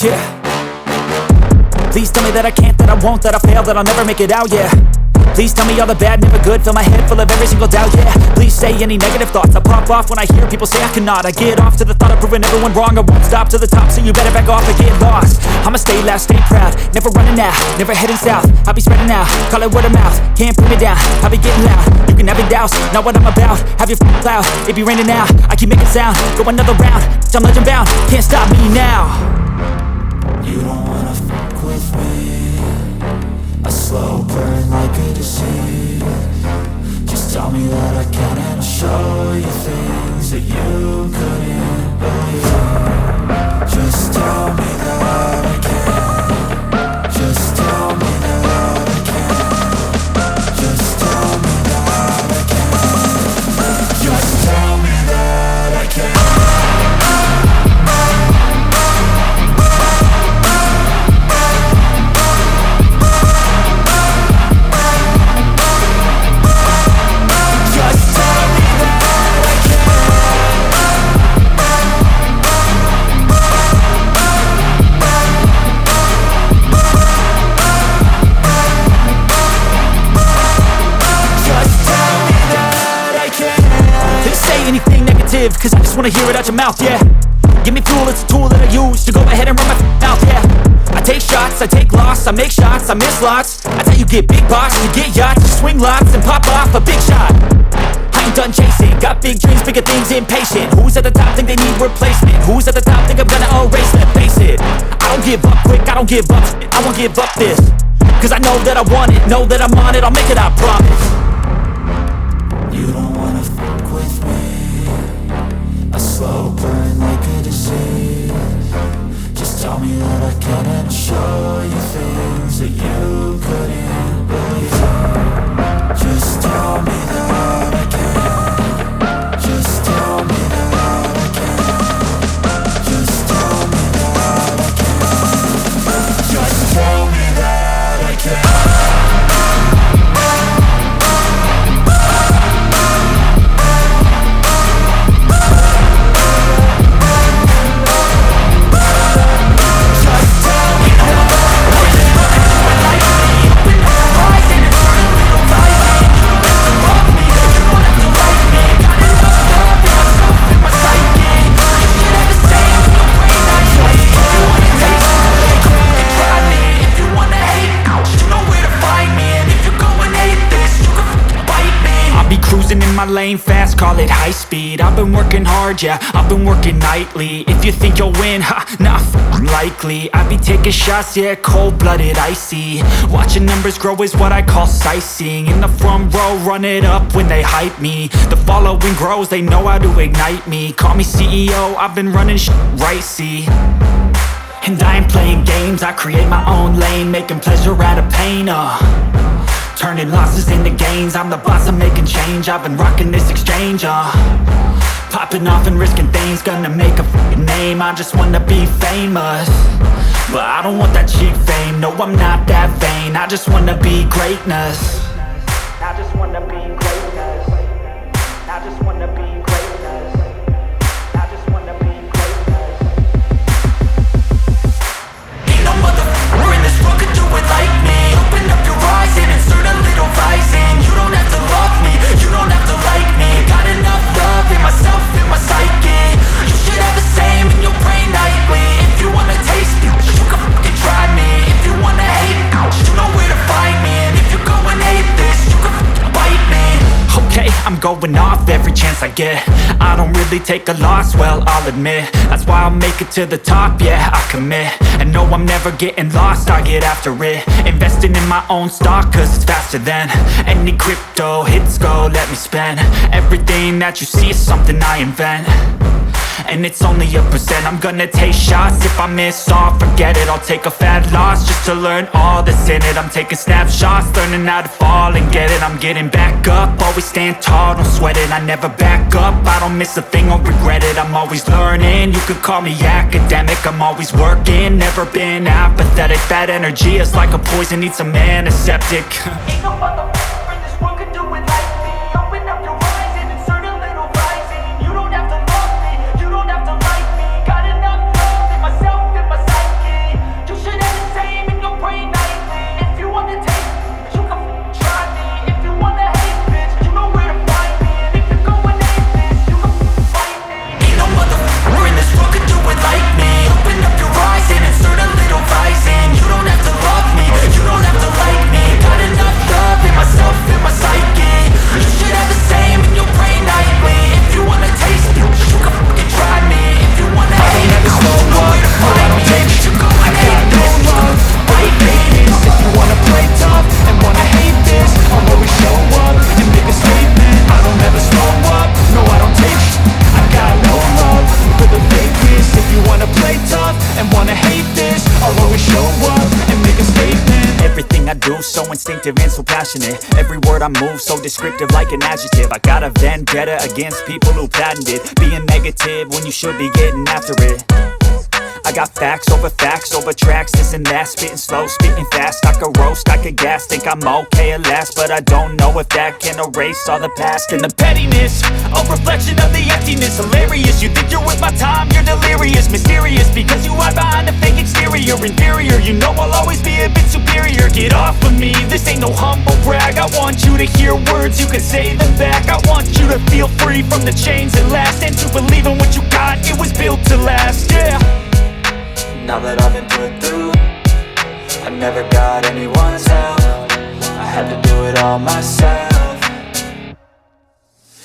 Yeah. Please tell me that I can't, that I won't, that I fail, that I'll never make it out, yeah. Please tell me all the bad, never good, fill my head full of every single doubt, yeah. Please say any negative thoughts, I pop off when I hear people say I cannot. I get off to the thought of proving everyone wrong, I won't stop to the top, so you better back off and get lost. I'ma stay loud, stay proud, never running out, never heading south. I'll be spreading out, call it word of mouth, can't put me down, I'll be getting loud. You can have your doubts, not what I'm about, have your cloud, it be raining now. I keep making sound, go another round, I'm legend bound, can't stop me now. You don't wanna fuck with me, a slow burn like a disease. Just tell me that I can and I'll show you things that you couldn't believe. Just tell me that I can. Just tell me that I can. Just tell me that I can. Just tell me that I can. Cause I just wanna hear it out your mouth, yeah. Give me fuel, it's a tool that I use to go ahead and run my mouth, yeah. I take shots, I take loss, I make shots, I miss lots. That's how you get big box, you get yachts, you swing lots and pop off a big shot. I ain't done chasing, got big dreams, bigger things, impatient. Who's at the top think they need replacement? Who's at the top think I'm gonna erase them? Face it, I don't give up quick, I don't give up shit, I won't give up this. Cause I know that I want it, know that I'm on it, I'll make it, I promise. You don't wanna fuck with me, a slow burn like a disease. Just tell me that I can and I'll show you things that you couldn't believe. Just tell me that I can. Just tell me that I can. Just tell me that I can. Just tell me that I can. In my lane fast, call it high speed. I've been working hard, yeah, I've been working nightly. If you think you'll win, ha, nah, likely. I be taking shots, yeah, cold-blooded, icy. Watching numbers grow is what I call sightseeing. In the front row, run it up when they hype me. The following grows, they know how to ignite me. Call me CEO, I've been running shit right, see. And I ain't playing games, I create my own lane, making pleasure out of pain, turning losses into gains, I'm the boss, I'm making change. I've been rocking this exchange, popping off and risking things, gonna make a f***ing name. I just wanna be famous, but I don't want that cheap fame. No, I'm not that vain, I just wanna be greatness. I just wanna be greatness. I just wanna be greatness. I just wanna be greatness. Ain't no motherfucker in this world could do it like me. Open up your eyes and insert a little rising. You don't have to love me, you don't have to like me. Got enough love in myself, in my psyche. You should have the same in your brain nightly. If you wanna taste me, you can fucking try me. If you wanna hate me, you know where to find me. And if you're going hate this, you can fucking bite me. Okay, I'm going off every chance I get. I don't really take a loss, well, I'll admit. That's why I'll make it to the top, yeah, I commit. And no, I'm never getting lost, I get after it. Investing in my own stock, cause it's faster than any crypto hits go, let me spend. Everything that you see is something I invent, and it's only a percent. I'm gonna take shots, if I miss all, forget it. I'll take a fat loss just to learn all that's in it. I'm taking snapshots, learning how to fall and get it. I'm getting back up, always stand tall, don't sweat it. I never back up, I don't miss a thing or regret it. I'm always learning, you could call me academic. I'm always working, never been apathetic. That energy is like a poison, needs some antiseptic. Ain't no motherfucker in this world could do it like me. Open up your eyes and insert a little rising. You don't have to love me, you don't have to like me. Got enough love in myself, in my psyche. instinctive and so passionate. Every word I move so descriptive like an adjective. I got a vendetta against people who patented being negative when you should be getting after it. I got facts over tracks, this and that. Spitting slow, spitting fast, I could roast, I could gas. Think I'm okay at last, but I don't know if that can erase all the past. And the pettiness, a reflection of the emptiness. Hilarious, you think you're with my time, you're delirious. Mysterious, because you hide behind a fake exterior. Inferior, you know I'll always be a bit superior. Get off of me, this ain't no humble brag. I want you to hear words, you can say them back. I want you to feel free from the chains that last, and to believe in what you got, it was built to last, yeah. Now that I've been put through, I never got anyone's help. I had to do it all myself.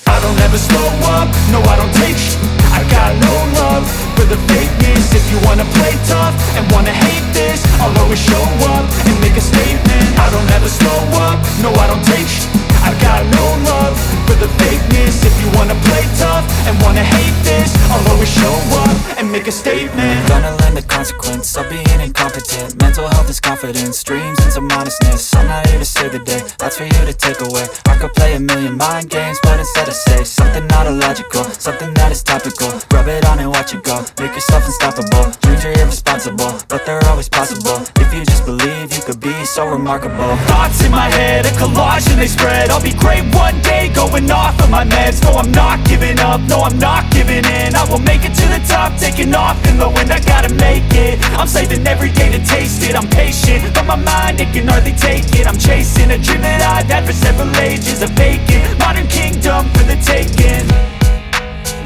I don't ever slow up, no I don't take sh**. I got no love for the fakeness. If you wanna play tough and wanna hate this, I'll always show up and make a statement. I don't ever slow up, no I don't take sh**. I got no love for the fakeness. If you wanna play tough and wanna hate this, I'll always show up and make a statement. Gonna learn the consequence of being incompetent. Mental health is confidence, dreams and some honestness. I'm not here to save the day, that's for you to take away. I could play a million mind games, but instead I say something not illogical, something that is topical. Rub it on and watch it go, make yourself unstoppable. Dreams are irresponsible, but they're always possible. If you just believe, you could be so remarkable. Thoughts in my head, a collage and they spread. I'll be great one day, going off of my meds. No, I'm not giving up, no, I'm not giving in. I will make it to the top, taking off in the wind. I gotta make it, I'm saving every day to taste it. I'm patient, but my mind, it can hardly take it. I'm chasing a dream that I've had for several ages. A vacant, modern kingdom for the taking.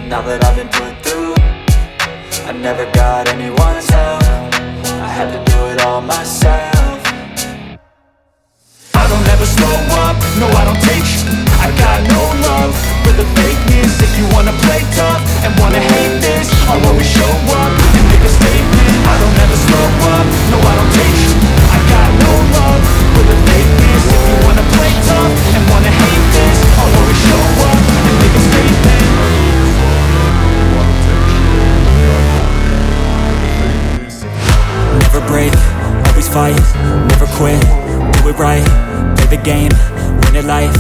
Now that I've been put through, I never got anyone's help. I had to do it all myself. I don't ever slow up, no I don't take sh**. I got no love for the fakeness. If you wanna play tough and wanna hate this, I'll always show up and make a statement. I don't ever slow up, no I don't take sh**. I got no love for the fakeness. If you wanna play tough and wanna hate this, I'll always show up and make a statement. Never break, always fight, never quit, do it right, play the game, win it life,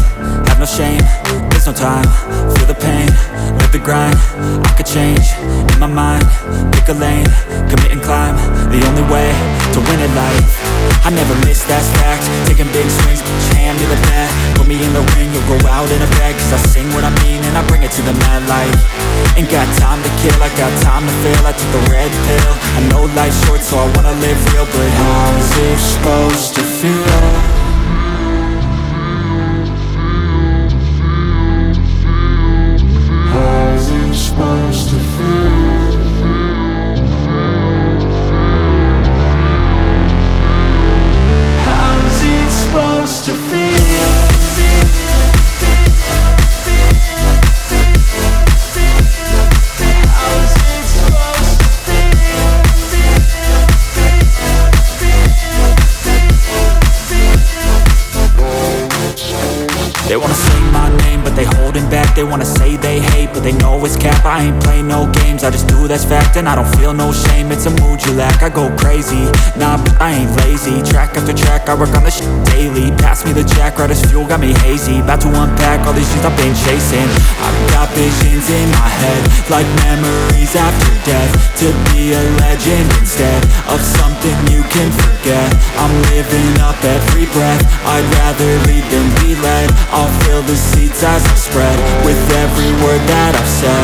have no shame, there's no time, feel the pain, live the grind, I could change, in my mind, pick a lane, commit and climb, the only way to win it life. I never miss, that's fact, taking big swings, hand me the bat, put me in the ring, you'll go out in a bag, cause I sing what I mean and I bring it to the mad light. Ain't got time to kill, I got time to feel, I took the red pill, I know life's short so I wanna live real, but how's it supposed to feel? How's it supposed to feel? How's it supposed to feel? They wanna say my name, but they holding back. They wanna say they hate, but they know it's cap. I ain't play no games, I just do that's fact. And I don't feel no shame, it's a mood you lack. I go crazy, nah, but I ain't lazy. Track after track, I work on this shit daily. Pass me the jack, right as fuel, got me hazy. About to unpack all these shit I've been chasing. I've got visions in my head, like memories after death. To be a legend instead of something you can forget. I'm living up every breath, I'd rather lead than be led. I'll fill the seats as I spread with every word that I've said.